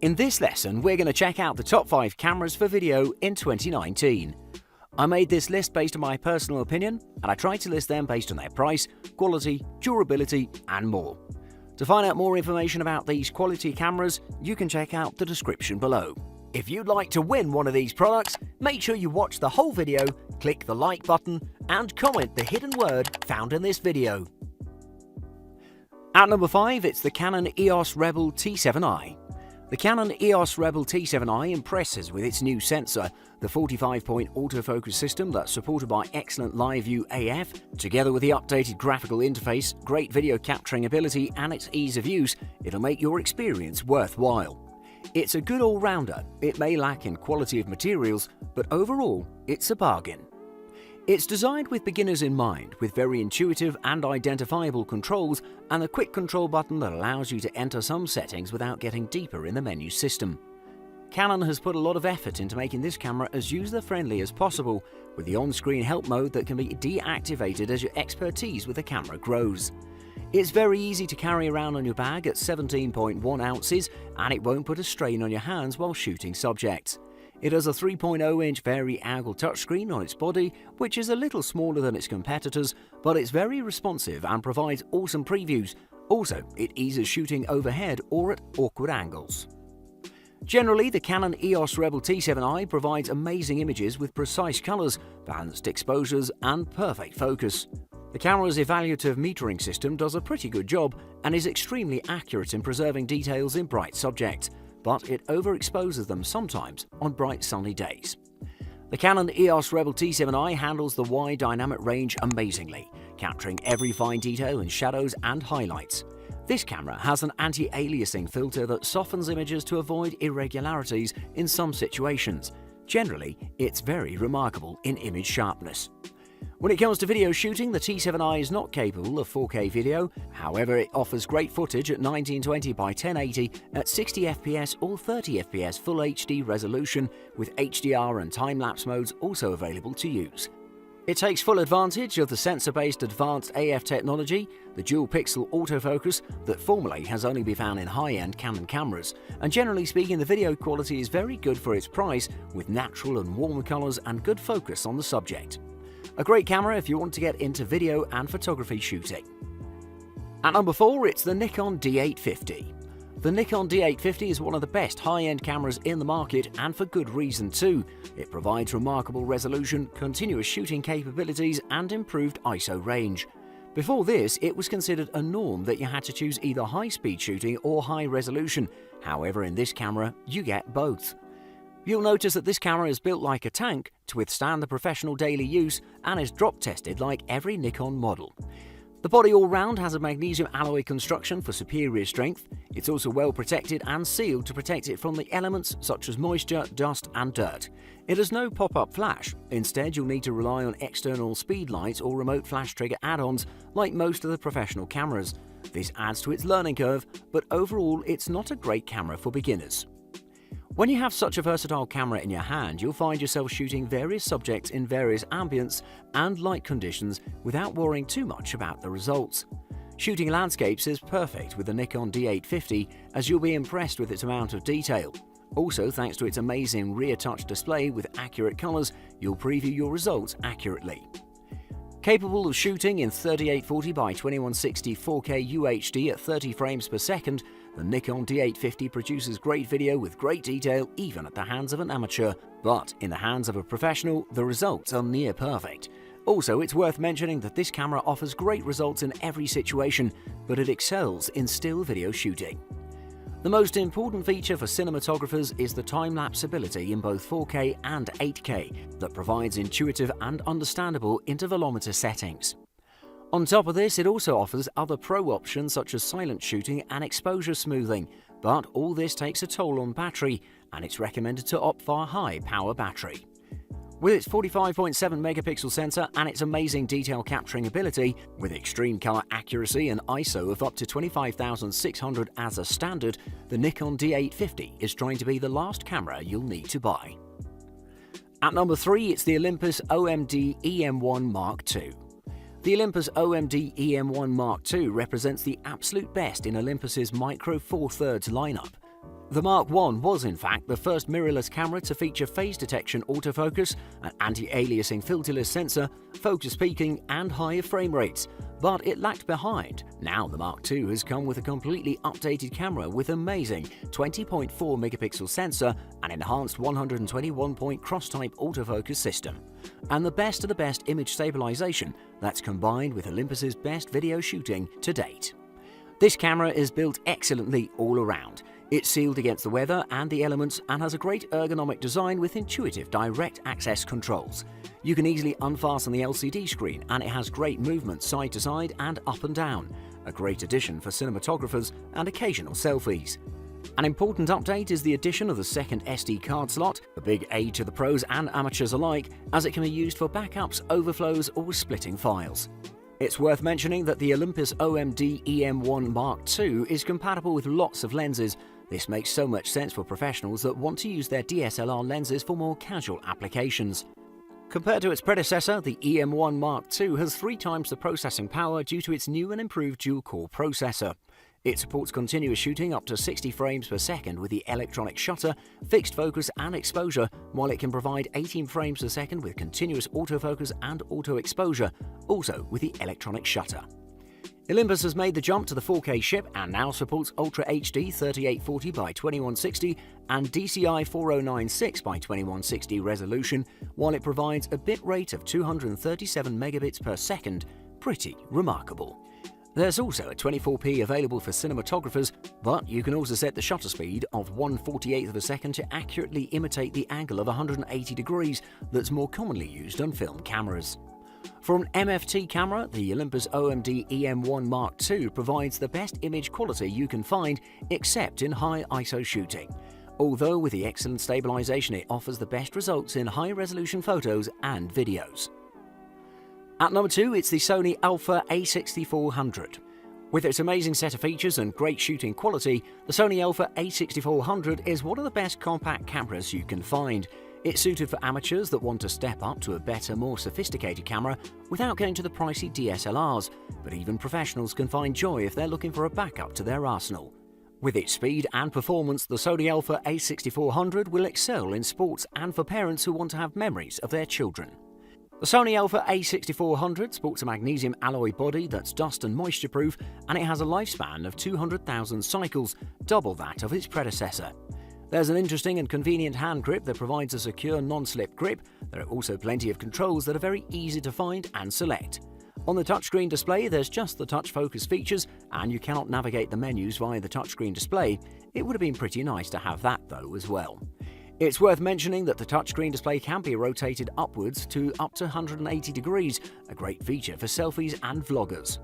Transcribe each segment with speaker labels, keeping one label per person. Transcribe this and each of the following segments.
Speaker 1: In this lesson, we're going to check out the top 5 cameras for video in 2019. I made this list based on my personal opinion, and I tried to list them based on their price, quality, durability, and more. To find out more information about these quality cameras, you can check out the description below. If you'd like to win one of these products, make sure you watch the whole video, click the like button, and comment the hidden word found in this video. At number 5, it's the Canon EOS Rebel T7i. The Canon EOS Rebel T7i impresses with its new sensor, the 45-point autofocus system that's supported by excellent live view AF, together with the updated graphical interface, great video capturing ability and its ease of use. It'll make your experience worthwhile. It's a good all-rounder. It may lack in quality of materials, but overall, it's a bargain. It's designed with beginners in mind, with very intuitive and identifiable controls and a quick control button that allows you to enter some settings without getting deeper in the menu system. Canon has put a lot of effort into making this camera as user-friendly as possible, with the on-screen help mode that can be deactivated as your expertise with the camera grows. It's very easy to carry around on your bag at 17.1 ounces, and it won't put a strain on your hands while shooting subjects. It has a 3.0-inch vari-angle touchscreen on its body, which is a little smaller than its competitors, but it's very responsive and provides awesome previews. Also, it eases shooting overhead or at awkward angles. Generally, the Canon EOS Rebel T7i provides amazing images with precise colors, balanced exposures, and perfect focus. The camera's evaluative metering system does a pretty good job and is extremely accurate in preserving details in bright subjects, but it overexposes them sometimes on bright sunny days. The Canon EOS Rebel T7i handles the wide dynamic range amazingly, capturing every fine detail in shadows and highlights. This camera has an anti-aliasing filter that softens images to avoid irregularities in some situations. Generally, it's very remarkable in image sharpness. When it comes to video shooting, the T7i is not capable of 4K video, however it offers great footage at 1920 by 1080 at 60 FPS or 30 FPS Full HD resolution, with HDR and time-lapse modes also available to use. It takes full advantage of the sensor-based advanced AF technology, the dual-pixel autofocus that formerly has only been found in high-end Canon cameras, and generally speaking the video quality is very good for its price, with natural and warm colors and good focus on the subject. A great camera if you want to get into video and photography shooting. At number 4, it's the Nikon D850. The Nikon D850 is one of the best high-end cameras in the market, and for good reason too. It provides remarkable resolution, continuous shooting capabilities, and improved ISO range. Before this, it was considered a norm that you had to choose either high-speed shooting or high resolution. However, in this camera, you get both. You'll notice that this camera is built like a tank to withstand the professional daily use and is drop tested like every Nikon model. The body all round has a magnesium alloy construction for superior strength. It's also well protected and sealed to protect it from the elements such as moisture, dust and dirt. It has no pop-up flash. Instead, you'll need to rely on external speed lights or remote flash trigger add-ons like most of the professional cameras. This adds to its learning curve, but overall it's not a great camera for beginners. When you have such a versatile camera in your hand, you'll find yourself shooting various subjects in various ambience and light conditions without worrying too much about the results. Shooting landscapes is perfect with the Nikon D850, as you'll be impressed with its amount of detail. Also, thanks to its amazing rear touch display with accurate colors, you'll preview your results accurately. Capable of shooting in 3840 by 2160 4K UHD at 30 frames per second, the Nikon D850 produces great video with great detail even at the hands of an amateur, but in the hands of a professional, the results are near perfect. Also, it's worth mentioning that this camera offers great results in every situation, but it excels in still video shooting. The most important feature for cinematographers is the time-lapse ability in both 4K and 8K that provides intuitive and understandable intervalometer settings. On top of this, it also offers other pro options such as silent shooting and exposure smoothing, but all this takes a toll on battery, and it's recommended to opt for a high-power battery. With its 45.7 megapixel sensor and its amazing detail capturing ability, with extreme color accuracy and ISO of up to 25,600 as a standard, the Nikon D850 is trying to be the last camera you'll need to buy. At number 3, it's the Olympus OMD EM1 Mark II. The Olympus OMD EM1 Mark II represents the absolute best in Olympus's Micro Four Thirds lineup. The Mark I was in fact the first mirrorless camera to feature phase detection autofocus, an anti-aliasing filterless sensor, focus peaking and higher frame rates, but it lagged behind. Now the Mark II has come with a completely updated camera with amazing 20.4 megapixel sensor and enhanced 121-point cross-type autofocus system, and the best of the best image stabilization that's combined with Olympus's best video shooting to date. This camera is built excellently all around. It's sealed against the weather and the elements and has a great ergonomic design with intuitive direct access controls. You can easily unfasten the LCD screen and it has great movement side to side and up and down, a great addition for cinematographers and occasional selfies. An important update is the addition of the second SD card slot, a big aid to the pros and amateurs alike, as it can be used for backups, overflows or splitting files. It's worth mentioning that the Olympus OMD EM1 Mark II is compatible with lots of lenses. This makes so much sense for professionals that want to use their DSLR lenses for more casual applications. Compared to its predecessor, the EM1 Mark II has 3 times the processing power due to its new and improved dual-core processor. It supports continuous shooting up to 60 frames per second with the electronic shutter, fixed focus and exposure, while it can provide 18 frames per second with continuous autofocus and auto exposure, also with the electronic shutter. Olympus has made the jump to the 4K chip and now supports Ultra HD 3840 by 2160 and DCI 4096 by 2160 resolution, while it provides a bit rate of 237 megabits per second. Pretty remarkable. There's also a 24p available for cinematographers, but you can also set the shutter speed of 1/48th of a second to accurately imitate the angle of 180 degrees that's more commonly used on film cameras. For an MFT camera, the Olympus OMD EM1 Mark II provides the best image quality you can find, except in high ISO shooting. Although with the excellent stabilization, it offers the best results in high-resolution photos and videos. At number 2, it's the Sony Alpha A6400. With its amazing set of features and great shooting quality, the Sony Alpha A6400 is one of the best compact cameras you can find. It's suited for amateurs that want to step up to a better, more sophisticated camera without going to the pricey DSLRs, but even professionals can find joy if they're looking for a backup to their arsenal. With its speed and performance, the Sony Alpha A6400 will excel in sports and for parents who want to have memories of their children. The Sony Alpha A6400 sports a magnesium alloy body that's dust and moisture proof, and it has a lifespan of 200,000 cycles, double that of its predecessor. There's an interesting and convenient hand grip that provides a secure non-slip grip. There are also plenty of controls that are very easy to find and select. On the touchscreen display, there's just the touch focus features, and you cannot navigate the menus via the touchscreen display. It would have been pretty nice to have that though as well. It's worth mentioning that the touchscreen display can be rotated upwards to up to 180 degrees, a great feature for selfies and vloggers.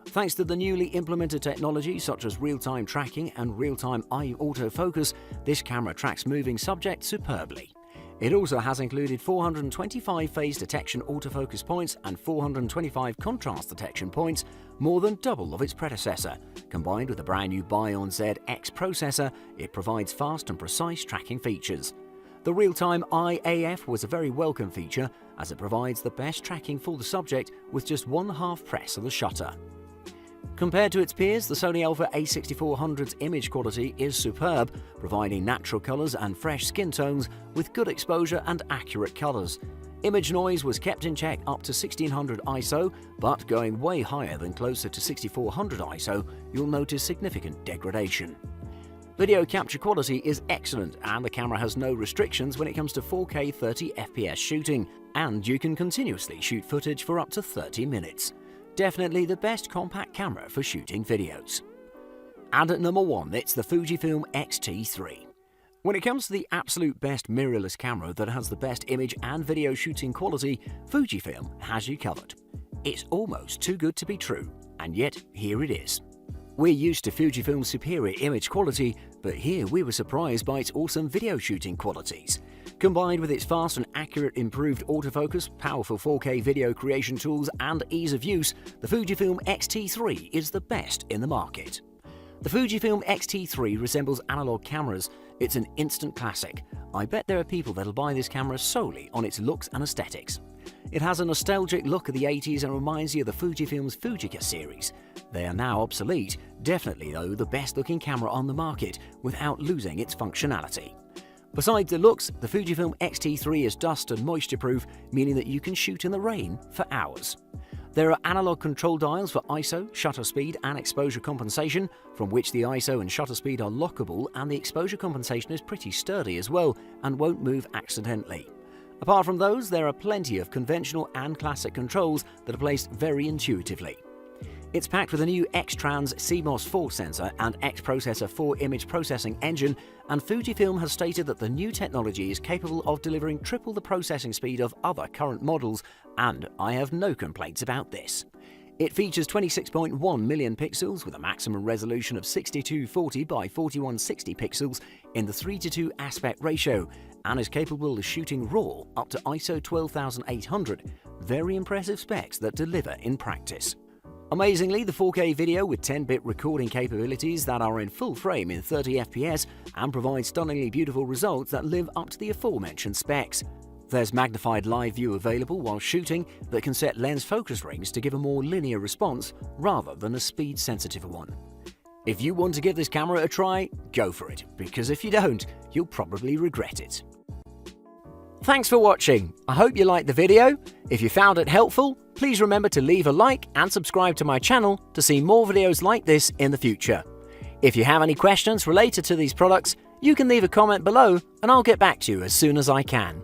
Speaker 1: Thanks to the newly implemented technology such as real-time tracking and real-time eye autofocus, this camera tracks moving subjects superbly. It also has included 425 phase detection autofocus points and 425 contrast detection points, more than double of its predecessor. Combined with the brand new Bion ZX processor, it provides fast and precise tracking features. The real-time eye AF was a very welcome feature, as it provides the best tracking for the subject with just one half press of the shutter. Compared to its peers, the Sony Alpha A6400's image quality is superb, providing natural colors and fresh skin tones with good exposure and accurate colors. Image noise was kept in check up to 1600 ISO, but going way higher than closer to 6400 ISO, you'll notice significant degradation. Video capture quality is excellent, and the camera has no restrictions when it comes to 4K 30 FPS shooting, and you can continuously shoot footage for up to 30 minutes. Definitely the best compact camera for shooting videos. And at number 1, it's the Fujifilm X-T3. When it comes to the absolute best mirrorless camera that has the best image and video shooting quality, Fujifilm has you covered. It's almost too good to be true, and yet here it is. We're used to Fujifilm's superior image quality, but here we were surprised by its awesome video shooting qualities. Combined with its fast and accurate improved autofocus, powerful 4K video creation tools and ease of use, the Fujifilm X-T3 is the best in the market. The Fujifilm X-T3 resembles analog cameras. It's an instant classic. I bet there are people that'll buy this camera solely on its looks and aesthetics. It has a nostalgic look of the 80s and reminds you of the Fujifilm's Fujica series. They are now obsolete, definitely though the best looking camera on the market without losing its functionality. Besides the looks, the Fujifilm X-T3 is dust and moisture proof, meaning that you can shoot in the rain for hours. There are analog control dials for ISO, shutter speed and exposure compensation, from which the ISO and shutter speed are lockable, and the exposure compensation is pretty sturdy as well and won't move accidentally. Apart from those, there are plenty of conventional and classic controls that are placed very intuitively. It's packed with a new X-Trans CMOS 4 sensor and X-Processor 4 image processing engine, and Fujifilm has stated that the new technology is capable of delivering triple the processing speed of other current models, and I have no complaints about this. It features 26.1 million pixels with a maximum resolution of 6240 by 4160 pixels in the 3:2 aspect ratio, and is capable of shooting RAW up to ISO 12800. Very impressive specs that deliver in practice. Amazingly, the 4K video with 10-bit recording capabilities that are in full frame in 30 FPS and provide stunningly beautiful results that live up to the aforementioned specs. There's magnified live view available while shooting that can set lens focus rings to give a more linear response rather than a speed-sensitive one. If you want to give this camera a try, go for it, because if you don't, you'll probably regret it. Thanks for watching. I hope you liked the video. If you found it helpful, please remember to leave a like and subscribe to my channel to see more videos like this in the future. If you have any questions related to these products, you can leave a comment below and I'll get back to you as soon as I can.